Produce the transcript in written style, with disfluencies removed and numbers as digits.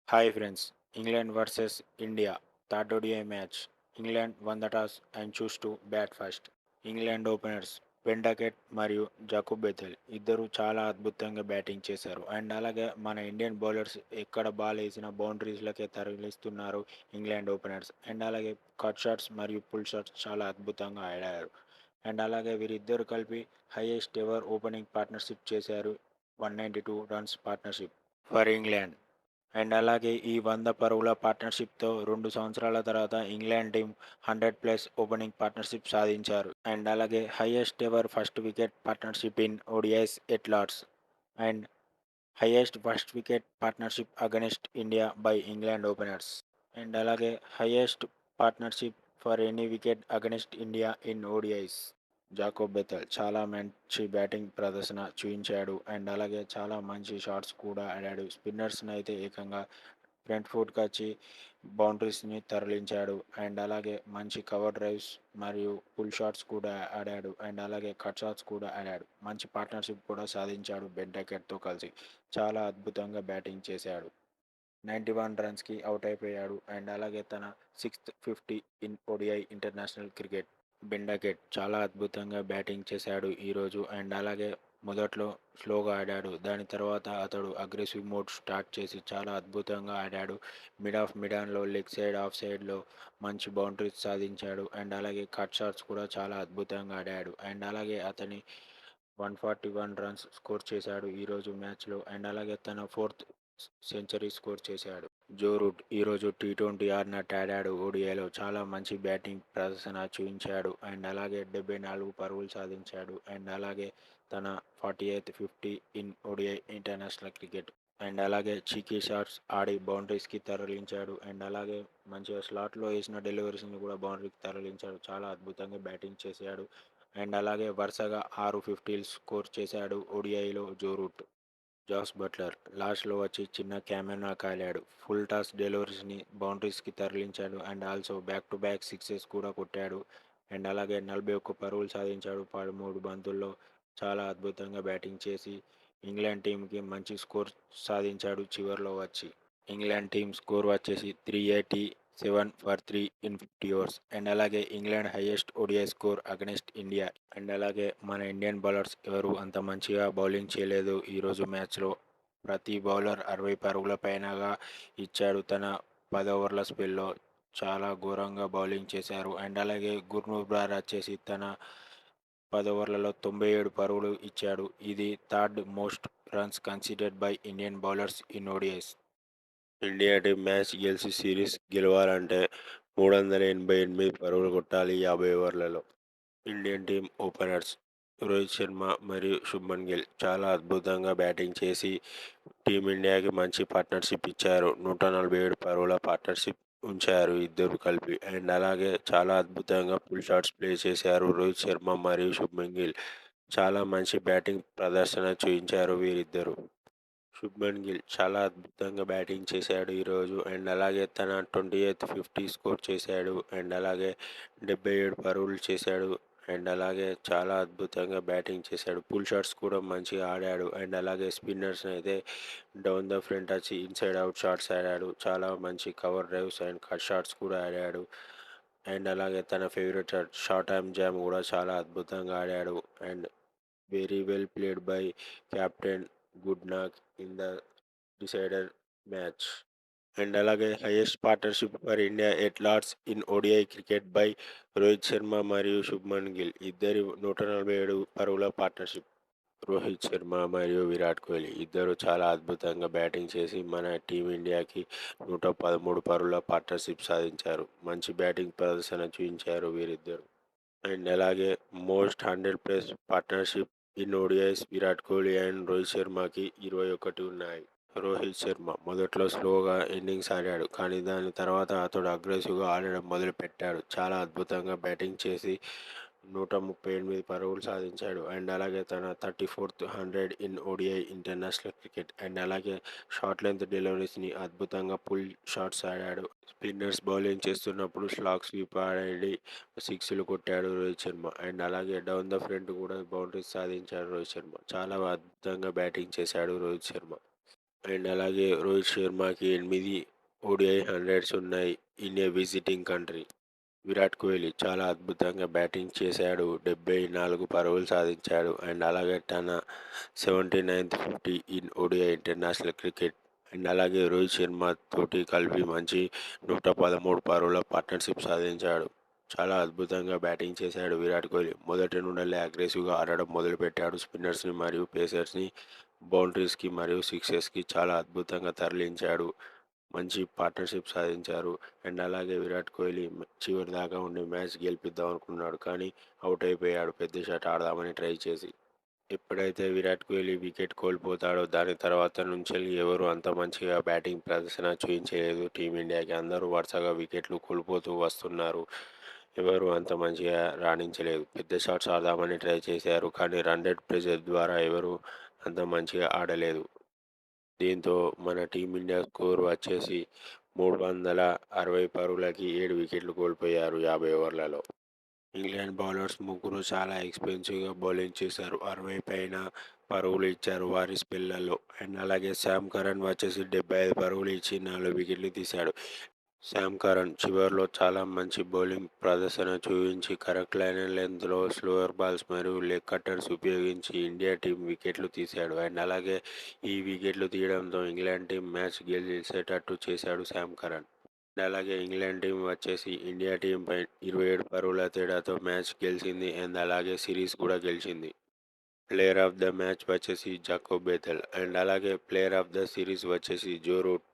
Hi friends, England versus India, third ODI match. England won the toss and chose to bat first. England openers Ben Duckett మరియు Jacob Bethell ఇద్దరు చాలా అద్భుతంగా batting చేశారు. And అలాగే మన Indian bowlers ఎక్కడ ball వేసిన బౌండరీస్లకే తరలిస్తున్నారు ఇంగ్లాండ్ ఓపెనర్స్. అండ్ అలాగే కట్ షాట్స్ మరియు పుల్ షాట్స్ చాలా అద్భుతంగా ఆడారు. అండ్ అలాగే వీరిద్దరు కలిపి హైయెస్ట్ ఎవర్ ఓపెనింగ్ పార్ట్నర్షిప్ చేశారు. 192 runs partnership for England. And అలాగే ఈ 100 పరుగుల పార్ట్నర్షిప్తో 2 సంవత్సరాల తర్వాత ఇంగ్లాండ్ టీం 100+ ఓపెనింగ్ పార్ట్నర్షిప్ సాధించారు. అండ్ అలాగే highest ever first wicket partnership in ODIs at Lord's and highest first wicket partnership against India by England openers. And అలాగే highest partnership for any wicket against India in ODIs. Jacob Bethell చాలా మంచి batting ప్రదర్శన చూపించాడు. And అలాగే చాలా మంచి shots కూడా ఆడాడు. స్పిన్నర్స్ని అయితే ఏకంగా ఫ్రంట్ ఫుట్కి వచ్చి బౌండరీస్ని తరలించాడు. అండ్ అలాగే మంచి కవర్ డ్రైవ్స్ మరియు పుల్ షాట్స్ కూడా ఆడాడు. అండ్ అలాగే కట్ షాట్స్ కూడా ఆడాడు. మంచి పార్ట్నర్షిప్ కూడా సాధించాడు బెంటకెట్తో కలిసి. చాలా అద్భుతంగా బ్యాటింగ్ చేశాడు. 91 రన్స్కి అవుట్ అయిపోయాడు. అండ్ అలాగే తన 6th 50 in ODI international cricket. Ben Duckett చాలా అద్భుతంగా బ్యాటింగ్ చేశాడు ఈరోజు. అండ్ అలాగే మొదట్లో స్లోగా ఆడాడు. దాని తర్వాత అతడు అగ్రెసివ్ మోడ్ స్టార్ట్ చేసి చాలా అద్భుతంగా ఆడాడు. మిడాన్లో లెగ్ సైడ్ ఆఫ్ సైడ్లో మంచి బౌండరీస్ సాధించాడు. అండ్ అలాగే కట్ షాట్స్ కూడా చాలా అద్భుతంగా ఆడాడు. అండ్ అలాగే అతని 141 రన్స్ స్కోర్ చేశాడు ఈరోజు మ్యాచ్లో. అండ్ అలాగే తన 4th సెంచరీ స్కోర్ చేశాడు. జో రూట్ ఈరోజు టీ20 ఆడినట్టు ఆడాడు. ఓడిఐలో చాలా మంచి బ్యాటింగ్ ప్రదర్శన చూపించాడు. అండ్ అలాగే 74 పరుగులు సాధించాడు. అండ్ అలాగే తన 48th 50 in ODI international cricket. And అలాగే చీకీ షాట్స్ ఆడి బౌండరీస్కి తరలించాడు. అండ్ అలాగే మంచిగా స్లాట్లో వేసిన డెలివరీస్ని కూడా బౌండరీకి తరలించాడు. చాలా అద్భుతంగా బ్యాటింగ్ చేశాడు. అండ్ అలాగే వరుసగా 6 50లు స్కోర్ చేశాడు ఓడిఐలో జో రూట్. జాస్ బట్లర్ లాస్ట్లో వచ్చి చిన్న క్యామెరా కాలాడు. ఫుల్ టాస్ డెలివరీస్ని బౌండరీస్కి తరలించాడు. And also back to back sixes కూడా కొట్టాడు. అండ్ అలాగే 41 పరుగులు సాధించాడు 13 బంతుల్లో. చాలా అద్భుతంగా బ్యాటింగ్ చేసి ఇంగ్లాండ్ టీంకి మంచి స్కోర్ సాధించాడు చివరిలో వచ్చి. ఇంగ్లాండ్ టీం స్కోర్ వచ్చేసి 387 ఫర్ 3 ఇన్ 50 ఓవర్స్. అండ్ అలాగే England highest ODI score against India. And అలాగే మన ఇండియన్ బౌలర్స్ ఎవరు అంత మంచిగా బౌలింగ్ చేయలేదు ఈరోజు మ్యాచ్లో. ప్రతి బౌలర్ 60 పరుగుల పైనగా ఇచ్చాడు తన 10 ఓవర్ల స్పెల్లో. చాలా ఘోరంగా బౌలింగ్ చేశారు. అండ్ అలాగే గుర్నూర్ వచ్చేసి తన 10 ఓవర్లలో 97 పరుగులు ఇచ్చాడు. ఇది third most runs considered by Indian bowlers in ODIs. India team match గెలిచి సిరీస్ గెలవాలంటే 388 పరుగులు కొట్టాలి 50 ఓవర్లలో. Indian team openers Rohit Sharma మరియు శుభ్మన్ గిల్ చాలా అద్భుతంగా బ్యాటింగ్ చేసి టీమిండియాకి మంచి పార్ట్నర్షిప్ ఇచ్చారు. 147 పరుగుల పార్ట్నర్షిప్ ఉంచారు ఇద్దరు కలిపి. అండ్ అలాగే చాలా అద్భుతంగా పుల్ షాట్స్ ప్లే చేశారు రోహిత్ శర్మ మరియు శుభ్మన్ గిల్. చాలా మంచి బ్యాటింగ్ ప్రదర్శన చూపించారు వీరిద్దరు. శుభ్మన్ గిల్ చాలా అద్భుతంగా బ్యాటింగ్ చేశాడు ఈరోజు. అండ్ అలాగే తన 28th 50 స్కోర్ చేశాడు. అండ్ అలాగే 77 పరుగులు చేశాడు. అండ్ అలాగే చాలా అద్భుతంగా బ్యాటింగ్ చేశాడు. పుల్ షాట్స్ కూడా మంచిగా ఆడాడు. అండ్ అలాగే స్పిన్నర్స్ అయితే డౌన్ ద ఫ్రంట్ వచ్చి ఇన్సైడ్ అవుట్ షాట్స్ ఆడాడు. చాలా మంచి cover drives and cut shots కూడా ఆడాడు. అండ్ అలాగే తన ఫేవరెట్ షార్ట్ ఆర్మ్ జామ్ కూడా చాలా అద్భుతంగా ఆడాడు. And very well played by captain గుడ్నాక్ in the decider match. And అలాగే highest partnership for India at Lord's in ODI cricket by Rohit Sharma మరియు శుభ్మన్ గిల్ ఇద్దరి 147 పరుగుల పార్ట్నర్షిప్. రోహిత్ శర్మ మరియు విరాట్ కోహ్లీ ఇద్దరు చాలా అద్భుతంగా బ్యాటింగ్ చేసి మన టీమిండియాకి 113 పరుగుల పార్ట్నర్షిప్ సాధించారు. మంచి బ్యాటింగ్ ప్రదర్శన చూపించారు వీరిద్దరు. అండ్ అలాగే most 100+ partnership in ODIs Virat Kohli and Rohit శర్మకి 21 ఉన్నాయి. రోహిత్ శర్మ మొదట్లో స్లోగా ఇన్నింగ్స్ ఆడాడు. కానీ దాని తర్వాత అతడు అగ్రెసివ్గా ఆడడం మొదలుపెట్టాడు. చాలా అద్భుతంగా బ్యాటింగ్ చేసి 138 పరుగులు సాధించాడు. అండ్ అలాగే తన 34th 100 in ODI international cricket. And అలాగే షార్ట్ లెంత్ డెలివరీస్ని అద్భుతంగా పుల్ షాట్స్ ఆడాడు. స్పిన్నర్స్ బౌలింగ్ చేస్తున్నప్పుడు స్లాగ్ స్వీప్ ఆడి సిక్స్లు కొట్టాడు రోహిత్ శర్మ. అండ్ అలాగే డౌన్ ద ఫ్రంట్ కూడా బౌండరీస్ సాధించాడు రోహిత్ శర్మ. చాలా అద్భుతంగా బ్యాటింగ్ చేశాడు రోహిత్ శర్మ. అండ్ అలాగే రోహిత్ శర్మకి 8 ఓడిఐ హండ్రెడ్స్ ఉన్నాయి in a visiting country. Virat Kohli చాలా అద్భుతంగా బ్యాటింగ్ చేశాడు. 74 పరుగులు సాధించాడు. అండ్ అలాగే తన 79th 50 in ODI international cricket. And అలాగే రోహిత్ శర్మ తోటి కలిపి మంచి 113 పరుగుల పార్ట్నర్షిప్ సాధించాడు. చాలా అద్భుతంగా బ్యాటింగ్ చేశాడు విరాట్ కోహ్లీ. మొదటి నుండి అగ్రెసివ్గా ఆడడం మొదలుపెట్టాడు. స్పిన్నర్స్ని మరియు పేసర్స్ని బౌండరీస్కి మరియు సిక్సెస్కి చాలా అద్భుతంగా తరలించాడు. మంచి పార్ట్నర్షిప్ సాధించారు. అండ్ అలాగే విరాట్ కోహ్లీ చివరి దాకా ఉండి మ్యాచ్ గెలిపిద్దాం అనుకున్నాడు, కానీ అవుట్ అయిపోయాడు పెద్ద షాట్ ఆడదామని ట్రై చేసి. ఎప్పుడైతే విరాట్ కోహ్లీ వికెట్ కోల్పోతాడో దాని తర్వాత నుంచి ఎవరు అంత మంచిగా బ్యాటింగ్ ప్రదర్శన చూపించలేదు టీమిండియాకి. అందరూ వరుసగా వికెట్లు కోల్పోతూ వస్తున్నారు. ఎవరు అంత మంచిగా రాణించలేదు. పెద్ద షాట్స్ ఆడదామని ట్రై చేశారు, కానీ రన్ రేట్ ప్రెజర్ ద్వారా ఎవరు అంత మంచిగా ఆడలేదు. దీంతో మన టీమిండియా స్కోర్ వచ్చేసి 360 పరుగులకి 7 వికెట్లు కోల్పోయారు 50 ఓవర్లలో. ఇంగ్లాండ్ బౌలర్స్ ముగ్గురు చాలా ఎక్స్పెన్సివ్గా బౌలింగ్ చేశారు. 60 పైన పరుగులు ఇచ్చారు వారి స్పెల్లలో. అండ్ అలాగే శామ్ కరణ్ వచ్చేసి 75 పరుగులు ఇచ్చి 4 వికెట్లు తీశాడు. శామ్ కరణ్ చివర్లో చాలా మంచి బౌలింగ్ ప్రదర్శన చూపించి కరెక్ట్ లైన్ అండ్ లెంత్లో స్లోయర్ బాల్స్ మరియు లెగ్ కట్టర్స్ ఉపయోగించి ఇండియా టీం వికెట్లు తీశాడు. అండ్ అలాగే ఈ వికెట్లు తీయడంతో ఇంగ్లాండ్ టీం మ్యాచ్ గెలిచేటట్టు చేశాడు శామ్ కరణ్. అండ్ అలాగే ఇంగ్లాండ్ టీం వచ్చేసి ఇండియా టీంపై 27 పరుగుల తేడాతో మ్యాచ్ గెలిచింది. అండ్ అలాగే సిరీస్ కూడా గెలిచింది. ప్లేయర్ ఆఫ్ ద మ్యాచ్ వచ్చేసి జాకో బెథెల్. అండ్ అలాగే ప్లేయర్ ఆఫ్ ద సిరీస్ వచ్చేసి జో రూట్.